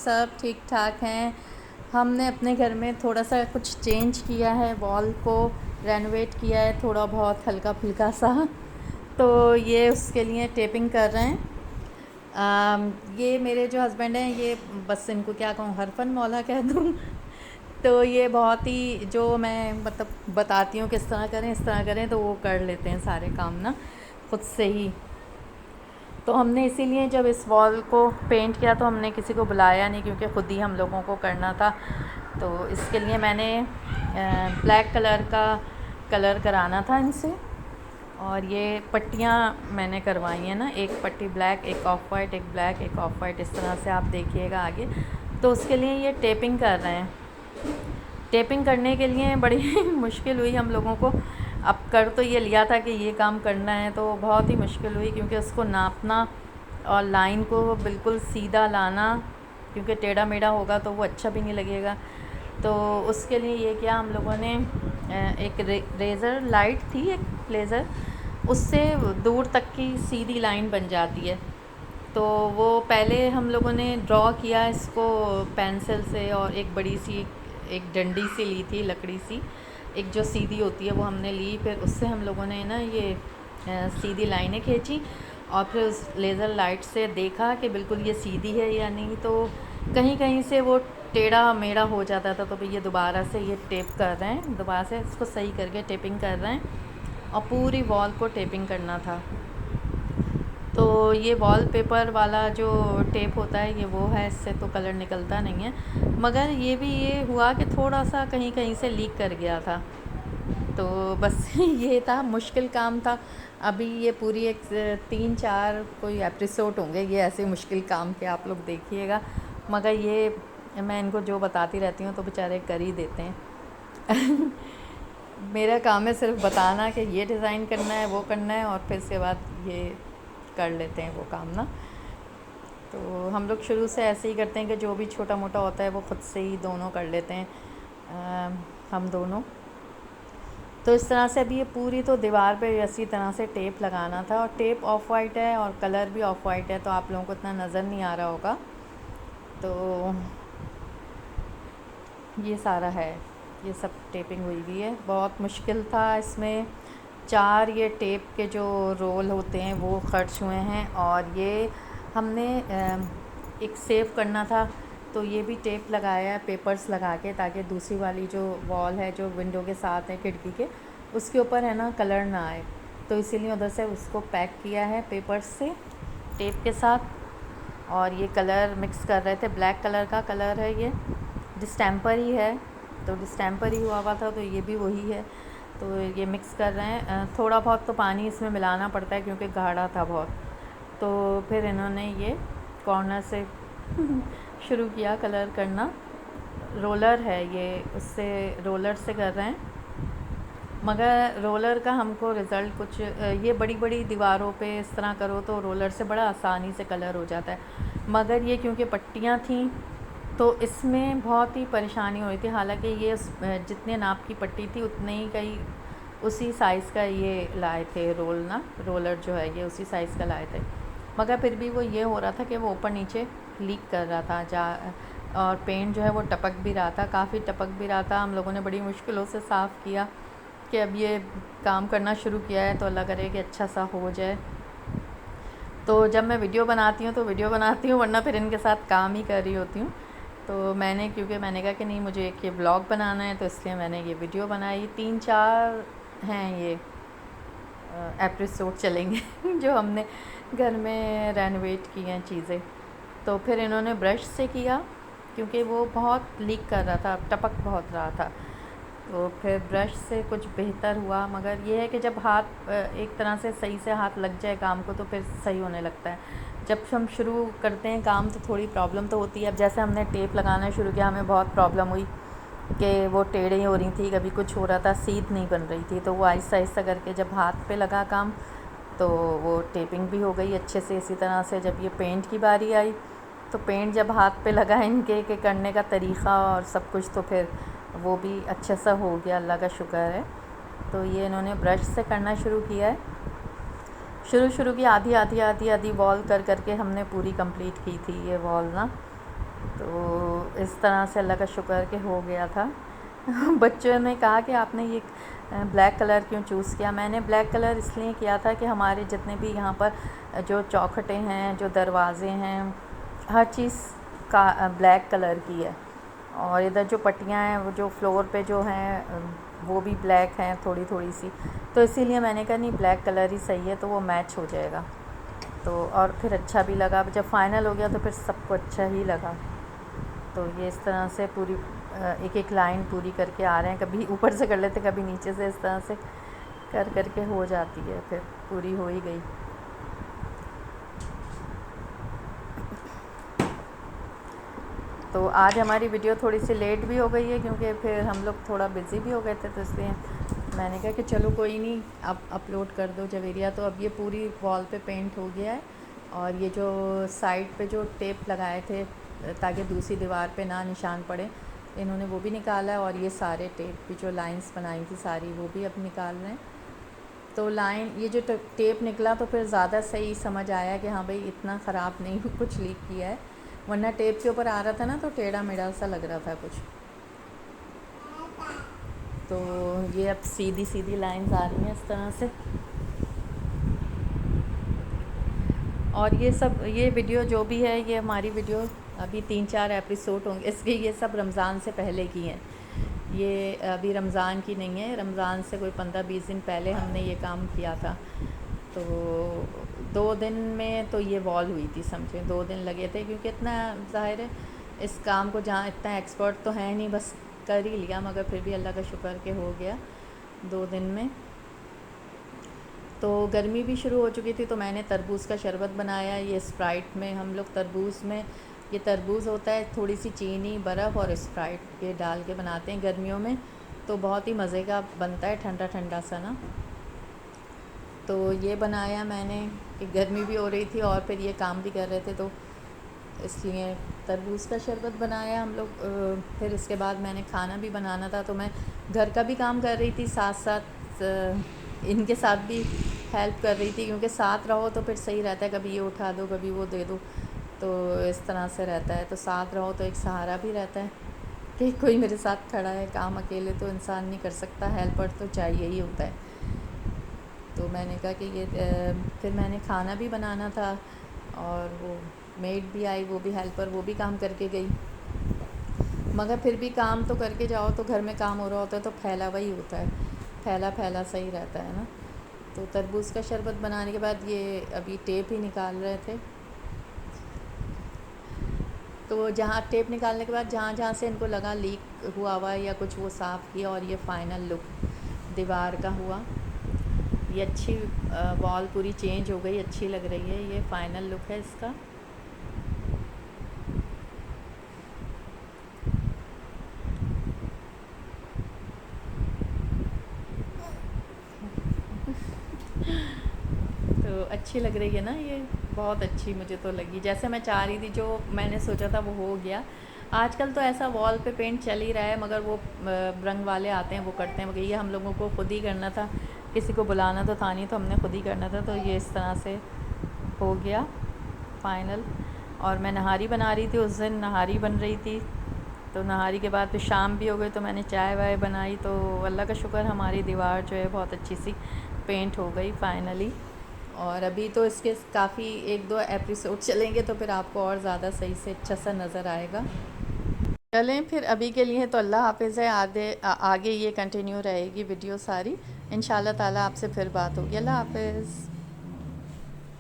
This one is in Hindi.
सब ठीक ठाक हैं। हमने अपने घर में थोड़ा सा कुछ चेंज किया है, वॉल को रेनोवेट किया है थोड़ा बहुत हल्का फुल्का सा। तो ये उसके लिए टेपिंग कर रहे हैं। ये मेरे जो हस्बैंड हैं, ये बस इनको क्या कहूँ, हरफन मौला कह दूँ। तो ये बहुत ही, जो मैं मतलब बताती हूँ किस तरह करें इस तरह करें, तो वो कर लेते हैं सारे काम ना खुद से ही। तो हमने इसीलिए जब इस वॉल को पेंट किया तो हमने किसी को बुलाया नहीं, क्योंकि ख़ुद ही हम लोगों को करना था। तो इसके लिए मैंने ब्लैक कलर का कलर कराना था इनसे। और ये पट्टियाँ मैंने करवाई हैं ना, एक पट्टी ब्लैक, एक ऑफ वाइट, एक ब्लैक, एक ऑफ वाइट, इस तरह से आप देखिएगा आगे। तो उसके लिए ये टेपिंग कर रहे हैं। टेपिंग करने के लिए बड़ी मुश्किल हुई हम लोगों को। अब कर तो ये लिया था कि ये काम करना है, तो बहुत ही मुश्किल हुई, क्योंकि उसको नापना और लाइन को बिल्कुल सीधा लाना, क्योंकि टेढ़ा मेढ़ा होगा तो वो अच्छा भी नहीं लगेगा। तो उसके लिए ये किया हम लोगों ने, एक रेज़र लाइट थी, एक लेज़र, उससे दूर तक की सीधी लाइन बन जाती है। तो वो पहले हम लोगों ने ड्रॉ किया इसको पेंसिल से, और एक बड़ी सी एक डंडी सी ली थी, लकड़ी सी, एक जो सीधी होती है वो हमने ली। फिर उससे हम लोगों ने ना ये सीधी लाइनें खींची, और फिर उस लेज़र लाइट से देखा कि बिल्कुल ये सीधी है या नहीं। तो कहीं कहीं से वो टेढ़ा मेढ़ा हो जाता था, तो फिर ये दोबारा से ये टेप कर रहे हैं, दोबारा से इसको सही करके टेपिंग कर रहे हैं। और पूरी वॉल को टेपिंग करना था। तो ये वॉलपेपर वाला जो टेप होता है ये वो है, इससे तो कलर निकलता नहीं है। मगर ये हुआ कि थोड़ा सा कहीं कहीं से लीक कर गया था। तो बस ये था, मुश्किल काम था। अभी ये पूरी एक 3-4 कोई एपिसोड होंगे ये ऐसे मुश्किल काम के, आप लोग देखिएगा। मगर ये मैं इनको जो बताती रहती हूँ तो बेचारे कर ही देते हैं। मेरा काम है सिर्फ बताना कि ये डिज़ाइन करना है, वो करना है, और फिर इसके बाद ये कर लेते हैं वो काम ना। तो हम लोग शुरू से ऐसे ही करते हैं कि जो भी छोटा मोटा होता है वो ख़ुद से ही दोनों कर लेते हैं, हम दोनों। तो इस तरह से अभी ये पूरी तो दीवार पे इसी तरह से टेप लगाना था, और टेप ऑफ वाइट है और कलर भी ऑफ वाइट है, तो आप लोगों को इतना नज़र नहीं आ रहा होगा। तो ये सारा है, ये सब टेपिंग हुई हुई है। बहुत मुश्किल था इसमें। 4 ये टेप के जो रोल होते हैं वो खर्च हुए हैं, और ये हमने एक सेव करना था, तो ये भी टेप लगाया है पेपर्स लगा के, ताकि दूसरी वाली जो वॉल है जो विंडो के साथ है खिड़की के, उसके ऊपर है ना कलर ना आए। तो इसीलिए उधर से उसको पैक किया है पेपर्स से टेप के साथ। और ये कलर मिक्स कर रहे थे, ब्लैक कलर का कलर है, ये डिस्टेम्पर ही है, तो डिस्टेम्पर ही हुआ था, तो ये भी वही है। तो ये मिक्स कर रहे हैं। थोड़ा बहुत तो पानी इसमें मिलाना पड़ता है क्योंकि गाढ़ा था बहुत। तो फिर इन्होंने ये कॉर्नर से शुरू किया कलर करना। रोलर है ये, उससे रोलर से कर रहे हैं। मगर रोलर का हमको रिज़ल्ट कुछ, ये बड़ी बड़ी दीवारों पे इस तरह करो तो रोलर से बड़ा आसानी से कलर हो जाता है। मगर ये क्योंकि पट्टियाँ थीं तो इसमें बहुत ही परेशानी हो रही थी। हालांकि ये जितने नाप की पट्टी थी उतने ही कई उसी साइज़ का ये लाए थे रोलर जो है ये उसी साइज़ का लाए थे। मगर फिर भी वो ये हो रहा था कि वो ऊपर नीचे लीक कर रहा था, और पेंट जो है वो टपक भी रहा था, काफ़ी टपक भी रहा था। हम लोगों ने बड़ी मुश्किलों से साफ़ किया कि अब ये काम करना शुरू किया है तो अल्लाह करे कि अच्छा सा हो जाए। तो जब मैं वीडियो बनाती हूँ तो वीडियो बनाती हूँ, वरना फिर इनके साथ काम ही कर रही होती हूँ। तो क्योंकि मैंने कहा कि नहीं, मुझे एक ये व्लॉग बनाना है, तो इसलिए मैंने ये वीडियो बनाई। 3-4 हैं ये एपिसोड चलेंगे जो हमने घर में रेनोवेट की हैं चीज़ें। तो फिर इन्होंने ब्रश से किया, क्योंकि वो बहुत लीक कर रहा था, टपक बहुत रहा था। तो फिर ब्रश से कुछ बेहतर हुआ। मगर ये है कि जब हाथ एक तरह से सही से हाथ लग जाए काम को तो फिर सही होने लगता है। जब हम शुरू करते हैं काम तो थोड़ी प्रॉब्लम तो होती है। अब जैसे हमने टेप लगाना शुरू किया, हमें बहुत प्रॉब्लम हुई कि वो टेढ़ी हो रही थी, कभी कुछ हो रहा था, सीध नहीं बन रही थी। तो वो आहिस्ता आहिस्ता करके जब हाथ पे लगा काम तो वो टेपिंग भी हो गई अच्छे से। इसी तरह से जब ये पेंट की बारी आई तो पेंट जब हाथ पे लगा इनके के करने का तरीक़ा और सब कुछ, तो फिर वो भी अच्छे सा हो गया, अल्लाह का शुक्र है। तो ये इन्होंने ब्रश से करना शुरू किया है। शुरू की आधी वॉल कर करके हमने पूरी कंप्लीट की थी ये वॉल ना। तो इस तरह से अल्लाह का शुक्र कि हो गया था। बच्चों ने कहा कि आपने ये ब्लैक कलर क्यों चूज़ किया। मैंने ब्लैक कलर इसलिए किया था कि हमारे जितने भी यहाँ पर जो चौखटें हैं, जो दरवाज़े हैं, हर चीज़ का ब्लैक कलर की है। और इधर जो पट्टियाँ हैं, वो जो फ्लोर पे जो हैं वो भी ब्लैक हैं थोड़ी थोड़ी सी। तो इसीलिए मैंने कहा नहीं, ब्लैक कलर ही सही है, तो वो मैच हो जाएगा। तो और फिर अच्छा भी लगा। जब फ़ाइनल हो गया तो फिर सबको अच्छा ही लगा। तो ये इस तरह से पूरी एक एक लाइन पूरी करके आ रहे हैं। कभी ऊपर से कर लेते, कभी नीचे से, इस तरह से कर करके हो जाती है, फिर पूरी हो ही गई। तो आज हमारी वीडियो थोड़ी सी लेट भी हो गई है, क्योंकि फिर हम लोग थोड़ा बिज़ी भी हो गए थे, तो इसलिए मैंने कहा कि चलो कोई नहीं, अब अपलोड कर दो जवेरिया। तो अब ये पूरी वॉल पे पेंट हो गया है। और ये जो साइड पे जो टेप लगाए थे ताकि दूसरी दीवार पे ना निशान पड़े, इन्होंने वो भी निकाला है। और ये सारे टेप भी जो लाइंस बनाई थी सारी, वो भी अब निकाल रहे हैं। तो लाइन ये जो टेप निकला तो फिर ज़्यादा सही समझ आया कि हाँ भाई इतना ख़राब नहीं कुछ लीक किया है, वरना टेप के ऊपर आ रहा था ना तो टेढ़ा मेढ़ा सा लग रहा था कुछ। तो ये अब सीधी सीधी लाइंस आ रही हैं इस तरह से। और ये वीडियो जो भी है, ये हमारी वीडियो अभी 3-4 एपिसोड होंगे इसके, ये सब रमज़ान से पहले की हैं। ये अभी रमज़ान की नहीं है, रमज़ान से कोई 15-20 दिन पहले हमने ये काम किया था। तो 2 दिन में तो ये वॉल हुई थी, समझे 2 दिन लगे थे, क्योंकि इतना ज़ाहिर है इस काम को जहाँ इतना एक्सपर्ट तो है नहीं, बस कर ही लिया, मगर फिर भी अल्लाह का शुक्र के हो गया 2 दिन में। तो गर्मी भी शुरू हो चुकी थी, तो मैंने तरबूज़ का शरबत बनाया। ये स्प्राइट में हम लोग तरबूज़ में, ये तरबूज़ होता है, थोड़ी सी चीनी, बर्फ़ और स्प्राइट ये डाल के बनाते हैं गर्मियों में, तो बहुत ही मज़े का बनता है, ठंडा ठंडा सा ना। तो ये बनाया मैंने कि गर्मी भी हो रही थी और फिर ये काम भी कर रहे थे, तो इसलिए तरबूज़ का शरबत बनाया हम लोग। फिर इसके बाद मैंने खाना भी बनाना था, तो मैं घर का भी काम कर रही थी, साथ साथ इनके साथ भी हेल्प कर रही थी, क्योंकि साथ रहो तो फिर सही रहता है, कभी ये उठा दो कभी वो दे दो, तो इस तरह से रहता है। तो साथ रहो तो एक सहारा भी रहता है कि कोई मेरे साथ खड़ा है। काम अकेले तो इंसान नहीं कर सकता, हेल्पर तो चाहिए ही होता है। तो मैंने कहा कि ये फिर मैंने खाना भी बनाना था, और वो मेड भी आई, वो भी हेल्पर, वो भी काम करके गई। मगर फिर भी काम तो करके जाओ, तो घर में काम हो रहा होता है तो फैला हुआ ही होता है, फैला फैला सही रहता है ना। तो तरबूज़ का शरबत बनाने के बाद ये अभी टेप ही निकाल रहे थे। तो जहाँ टेप निकालने के बाद जहाँ जहाँ से इनको लगा लीक हुआ या कुछ, वो साफ़ किया, और ये फ़ाइनल लुक दीवार का हुआ। ये अच्छी वॉल पूरी चेंज हो गई, अच्छी लग रही है। ये फ़ाइनल लुक है इसका। तो अच्छी लग रही है ना ये, बहुत अच्छी मुझे तो लगी, जैसे मैं चाह रही थी, जो मैंने सोचा था वो हो गया। आजकल तो ऐसा वॉल पे पेंट चल ही रहा है, मगर वो रंग वाले आते हैं वो करते हैं, मगर ये हम लोगों को खुद ही करना था, किसी को बुलाना तो था नहीं, तो हमने खुद ही करना था। तो ये इस तरह से हो गया फ़ाइनल। और मैं नहारी बना रही थी, उस दिन नहारी बन रही थी, तो नहारी के बाद फिर शाम भी हो गई, तो मैंने चाय वाय बनाई। तो अल्लाह का शुक्र, हमारी दीवार जो है बहुत अच्छी सी पेंट हो गई फ़ाइनली। और अभी तो इसके काफ़ी 1-2 एपिसोड चलेंगे, तो फिर आपको और ज़्यादा सही से अच्छा सा नज़र आएगा। चलें फिर, अभी के लिए तो अल्लाह हाफ़िज़ है। आगे ये कंटिन्यू रहेगी वीडियो सारी, इंशाल्लाह ताला आपसे फिर बात होगी। अल्लाह हाफ़िज़।